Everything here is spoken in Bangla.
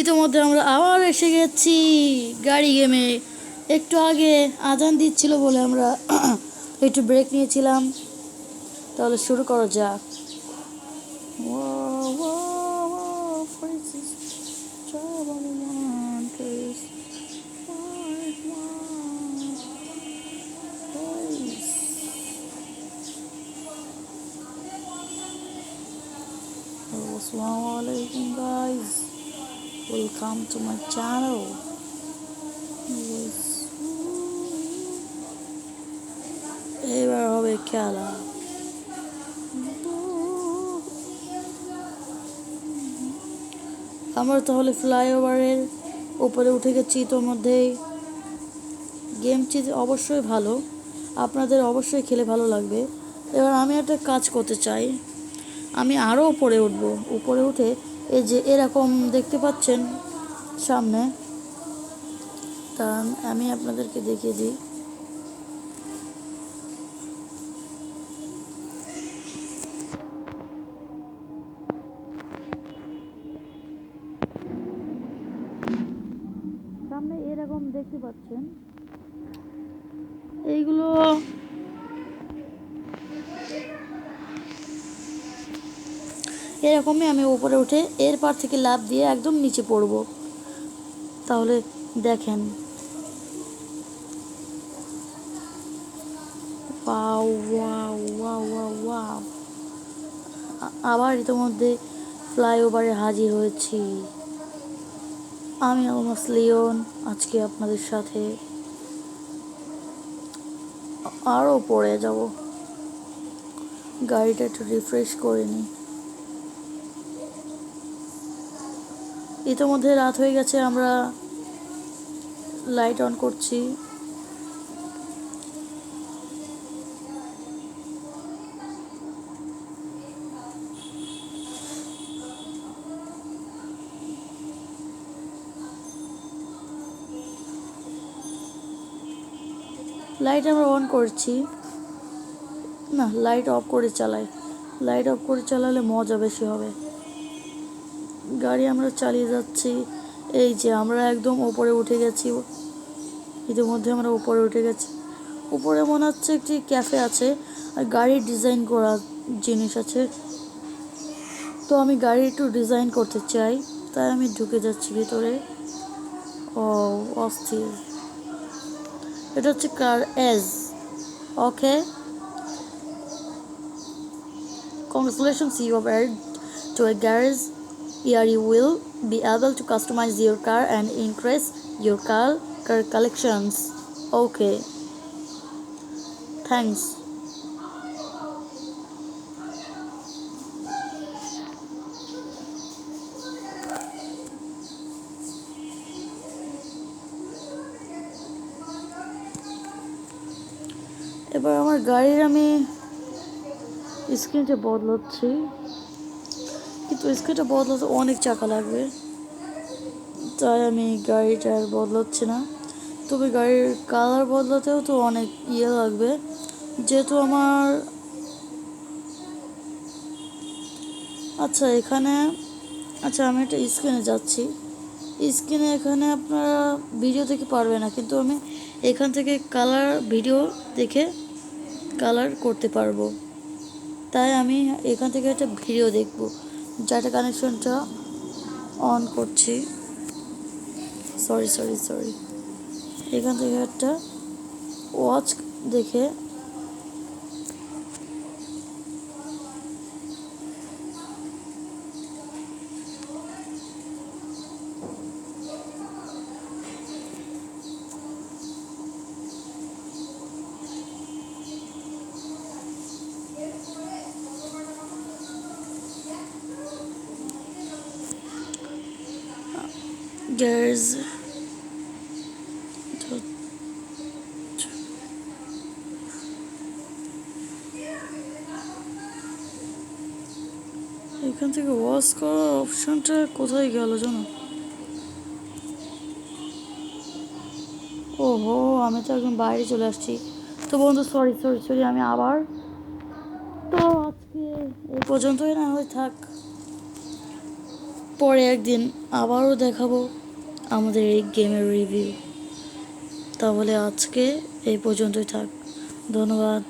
ইতিমধ্যে আমরা আবার এসে গেছি গাড়ি গেমে। একটু আগে আজান দিচ্ছিল বলে আমরা একটু ব্রেক নিয়েছিলাম। তাহলে শুরু করা যাক। Assalamu alaikum guys, welcome to my channel. এবার হবে খেলা। আমরা তাহলে ফ্লাইওভারের উপরে উঠে গেছি। ইতোমধ্যেই গেমটি অবশ্যই ভালো, আপনাদের অবশ্যই খেলে ভালো লাগবে। এবার আমি একটা কাজ করতে চাই, আমি আরও উপরে উঠব। উপরে উঠে এই যে এরকম দেখতে পাচ্ছেন সামনে, তা আমি আপনাদেরকে দেখিয়ে দিই। সামনে এরকম দেখতে পাচ্ছেন, এইগুলো এরকমই আমি উপরে উঠে এর পার থেকে লাফ দিয়ে একদম নিচে পড়ব। তাহলে দেখেন, wow wow wow wow wow. আবার ইতিমধ্যে ফ্লাইওভারে হাজির হয়েছি। আমি অলমোস্ট লিওন, আজকে আপনাদের সাথে আরও পড়ে যাব। গাড়িটা একটু রিফ্রেশ করে নিই। ইতিমধ্যে রাত হয়ে গেছে, আমরা লাইট অন করছি। লাইট আমরা অন করছি না, লাইট অফ করে চালাই। লাইট অফ করে চালালে মজা বেশি হবে। গাড়ি আমরা চালিয়ে যাচ্ছি। এই যে আমরা একদম উপরে উঠে গেছি। ইতিমধ্যে আমরা উপরে উঠে গেছি। উপরে মনে হচ্ছে একটি ক্যাফে আছে আর গাড়ির ডিজাইন করা জিনিস আছে। তো আমি গাড়ি একটু ডিজাইন করতে চাই, তাই আমি ঢুকে যাচ্ছি ভিতরে। ও অস্থির, এটা হচ্ছে কার age. Okay, congratulations, you have arrived to a garage. Here you will be able to customize your car and increase your car collections. Okay, thanks. এবার আমার গাড়ির আমি স্ক্রিনটা বদলাচ্ছি, কিন্তু স্ক্রিনটা বদলাতে অনেক টাকা লাগবে, তাই আমি গাড়িটা আর বদলাচ্ছি না। তবে গাড়ির কালার বদলাতেও তো অনেক লাগবে, যেহেতু আমার আচ্ছা আমি একটা স্ক্রিনে যাচ্ছি। স্ক্রিনে এখানে আপনারা ভিডিও দেখে পারবে না, কিন্তু আমি এখান থেকে ভিডিও দেখে কালার করতে পারবো। তাই আমি এখান থেকে একটা ভিডিও দেখব। ডাটা কানেকশনটা অন করছি। সরি, এখান থেকে একটা ওয়াচ দেখে গ্যারেজ এখান থেকে ওয়াচ করার অপশনটা কোথায় গেল জানো? ওহো, আমি তো একদম বাইরে চলে আসছি। তো বন্ধু সরি, আমি আবার, তো আজকে এই পর্যন্তই না হয় থাক। পরে একদিন আবারও দেখাবো আমাদের এই গেমের রিভিউ। তাহলে আজকে এই পর্যন্তই থাক। ধন্যবাদ।